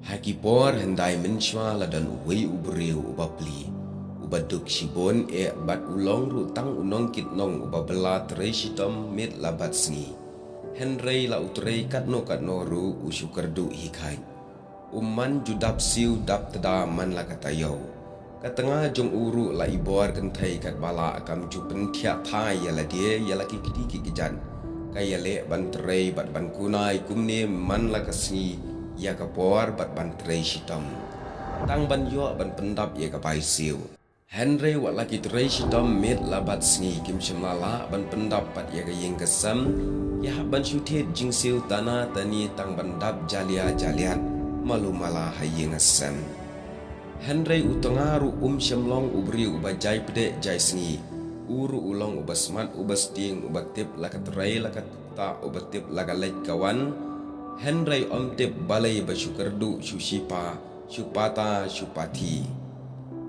Hakipor hendai menshwa ladan uwei ubreu ubapli ubaduk shibon bat ulong rutang unong kitnong ubabela treshitom mit labat sngi Henry la utrei katno ru usukardu hikai umman judap siu dap tada man la katayo katengah jong uru la ibor kentai kat bala akam jupen tiak thai yala dia yala kikiti kikijan kayale ban trei bat ban kunai kumne man la kasni ya kapor bat ban trei shitam tang ban yo ban pendap ya kapai siu Henry wat laki trei shitam mit labat sngi kim shemala ban pendap pat ya kayeng kesam ya ban shutet jing siu tana tani tang ban dap jalia jalian malu mala hayeng asam Henry utangaru shemlong ubri ubajai pede jai sngi uru ulong ubasmat ubasting ubatip lakat trei lakat ta ubatip lagalek kawan Henry omtip balai basyukardu syushipa syupata syupati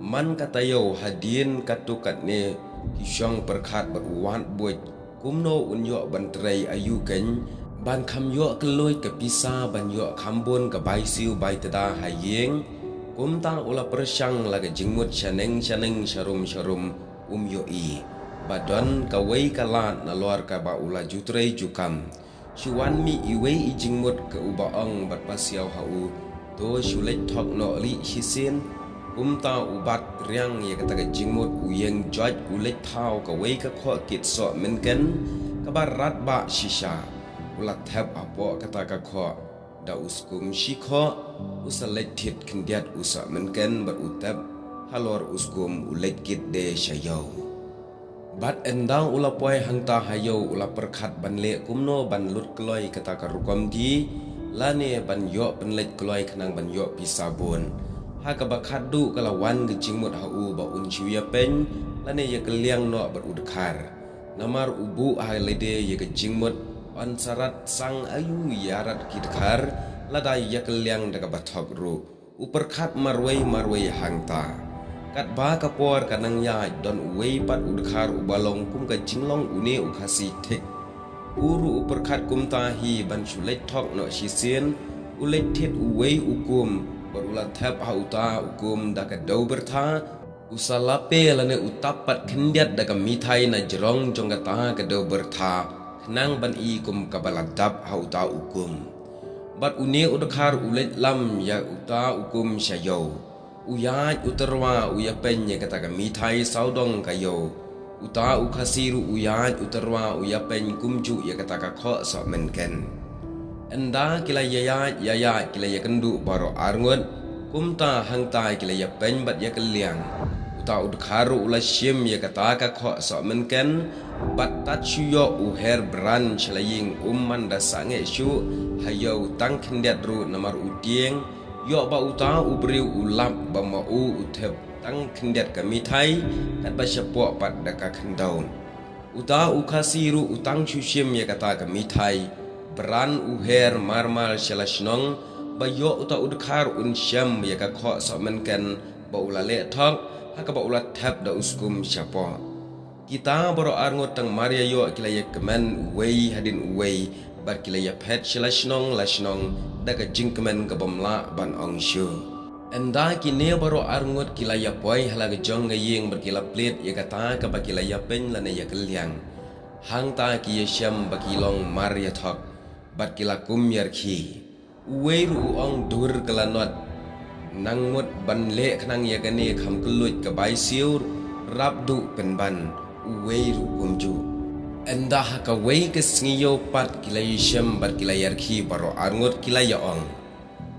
man katayo hadin katukat ne kisyong perkhat beruat buat kumno unyo bantrai ayu ken ban kham yo keloi kepisa ban yo khambon ke bai siu bai tada hayeng kumta ula persyang laga jingmut shaneng syarum yo i badon kawai kalat na luar ka ba ula jutrei jukam Shuan mi iwei ijingmut ke ubaong bat pasiau hau to shulek thok no li hisin umta ubat riang ye kata jingmut uyeng joj ulek thau ka wei ka kho kit so menken kabar rat ba shisha ulat thap apo kata ka kho da uskum shikho usalek thit kindiat usa menken bat utap halor uskum ulek kit de shayau Bat endang ula poi hangta hayo ula perkhat ban le kumno ban lut kloi kata karukom di lane ban yo penlet kloi kenang ban yo pisabun ha ka bakhadu kalawan gejingmut hau ba unchiya pen lane ye keliang no berudkhar namar ubu ha lede ye gejingmut an sarat sang ayu yarat kidkhar lada ye keliang daga bathok ru uperkhat marwei hangta kat ba kapor kanang ya don wei pat udkhar ubalong kum ka jinglong une ukhasi thek uru uperkhat kum tahi ban shulet thok no shisien ulet thet uwei ukum barulat thap hauta ukum da ka dau bertha usalape lane utapat khendiat da ka mithai na jrong jongata ka dau bertha khnang ban i kum ka baladap hauta ukum bat une udkhar ulet lam ya uta ukum shayo Uyaj utarwa uya penye kata ka mithai saudong kayo uta ukhasiru uyaj utarwa uya pen kumju ya kata ka kho so menken enda kila yaya kila ya kendu baro arngot kumta hangta kila ya pen bat ya keliang uta udkharu ula shim ya kata ka kho so menken bat tat shuyo uher bran chlaying umman da sange shu hayo tang khendiat ru namar utieng yo ba uta ubriu ulap ba mau uthep tang khendiat ka mithai kat ba shapo pat da ka khendaun uta ukhasiru utang chushim ya kata ka mithai bran uher marmal shalashnong ba yo uta udkhar unsham ya ka kho so menken ba ulale thok ha ka ba ulat thap da uskum shapo kita baro arngot tang maria yo kila ya kemen wei hadin wei bat kila ya pet shalashnong daga jingkemen ke bamla ban ongshu enda kine baro arngot kila ya poi halaga jong ngayeng berkila plit ya kata ka bakila ya pen lane ya keliang hang ta ki ya syam bakilong mar ya thok bat kila kum yar khi weiru ong dur kelanot nangmut ban le khnang ya kane kham kelut ka bai siur rabdu penban weiru kumju Endah ka wei ke sngiyo pat kila yisham bat kila yarki baro arngot kila ya ong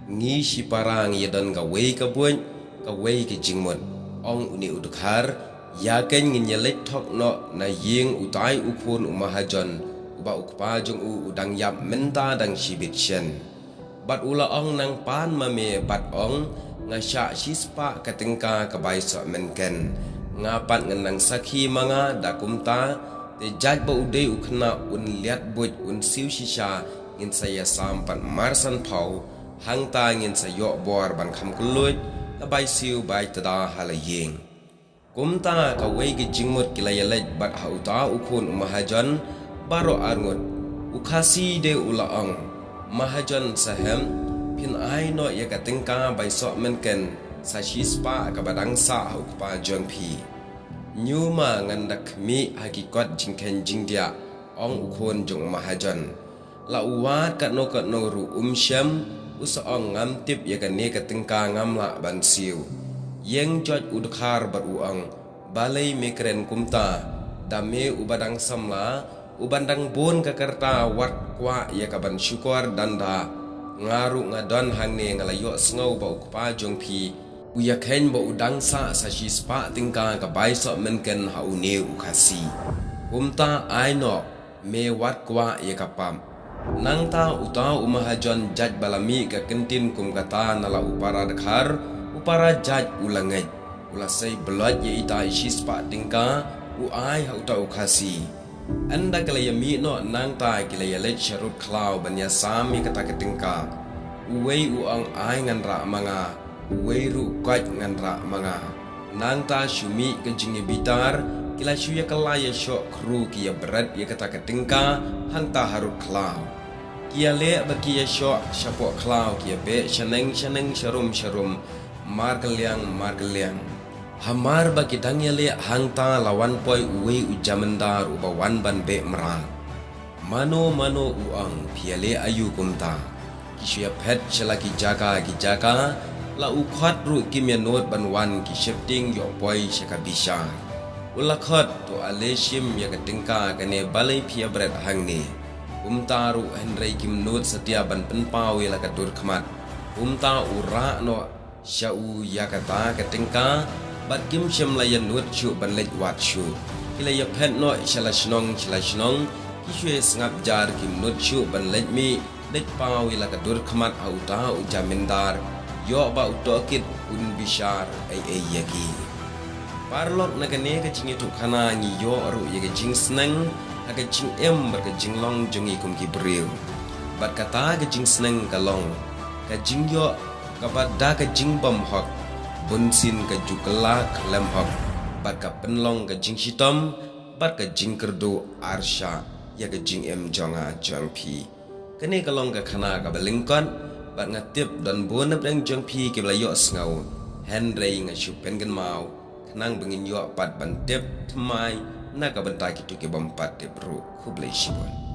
ngi si parang ya don ka wei ka buan ka wei ke jingmot ong uni udkhar ya ken ngin yelek thok no na ying utai upun umahajon uba ukpa jong udang yap menta dang shibit shen bat ula ong nang pan mame bat ong ngasya shispa katengka ka bai so menken ngapat ngenang sakhi manga dakumta te jaj ba uday ukhna un liat buj un siu shisha ngin saya sampan marsan pau hangta ngin sayo bor ban kham kulut ka bai siu bai tada halayeng kumta ka wei gi jingmut kilayalej bat hauta ukun umahajan baro arngut ukhasi de ulaang mahajan sahem pin ai no ya ka tingka bai so men ken sa shi spa ka badang sa hu pa jong phi nyuma ngandak mi hakikat jingken jingdia ong ukon jong mahajan la uwat kat no ru syam usaong ngam tip ya kan ne ka tingka ngam la ban siu yeng jot udkhar bar uang balai mekren kumta dame ubadang samla ubandang bon ka kerta wat kwa ya ka ban syukur danda ngaru ngadon hang ne ngalayo sngo ba ukpa jong phi uya khen ba udang sa shi spa tingka ka bai so men ken ha une ukasi kumta aino me wat kwa ya ka pam nang ta uta umahajon jaj balami ka kentin kum kata nala upara dekhar upara jaj ulangai ulasai belot ye ita shi spa tingka uai ha uta ukasi anda kalayami no nang ta kilayalet sharut klau banya sami kata ketingka uwei uang ai ngan ra manga uwei ru kwat ngan ra manga nang ta syumi ke jingi bitar kila syuya kalaya syok kru kia berat ya kata ketingka hanta harut klau kia le baki ya syok syapok klau kia be shaneng syarum margeliang hamar bagi dangya le hangta lawan poi uwe ujamendar ubawan ban be merang mano uang piale ayu kumta kisya pet selaki jaga la ukhat ru kimyanot banwan ki shifting yo poi syakabisha ulakhat to aleshim ya ketingka kane balai pia bret hangni kumta ru henrei kimnot setia ban penpawi la kadur khmat kumta ura no syau ya kata ketingka bat kim shem layan nuat chu ban lej wat chu kila ya pet no shalashnong kiswe sngap jar kim nuat chu ban lej mi lej pawi la kadur khmat auta ujamendar yo ba utokit un bishar ai yaki parlok nagane ka jingi tu khana ngi yo ru ye ka jing sneng ka jing em ba ka jing long jungi kum ki breu bat kata ka jing sneng ka long ka jing yo ka badda ka jing bam hok bunsin ka jukla klem hok bat ka penlong ka jing shitom bat ka jing kerdo arsha ya ka jing em jonga jongpi kene ka long ka khana ka balingkon bat ngatip dan bonap dang jongpi ke belayo ngau henrei ngashupen gen mau kenang bengin yo pat bantep tmai na ka bentai kitu ke bompat de bro kublai shibon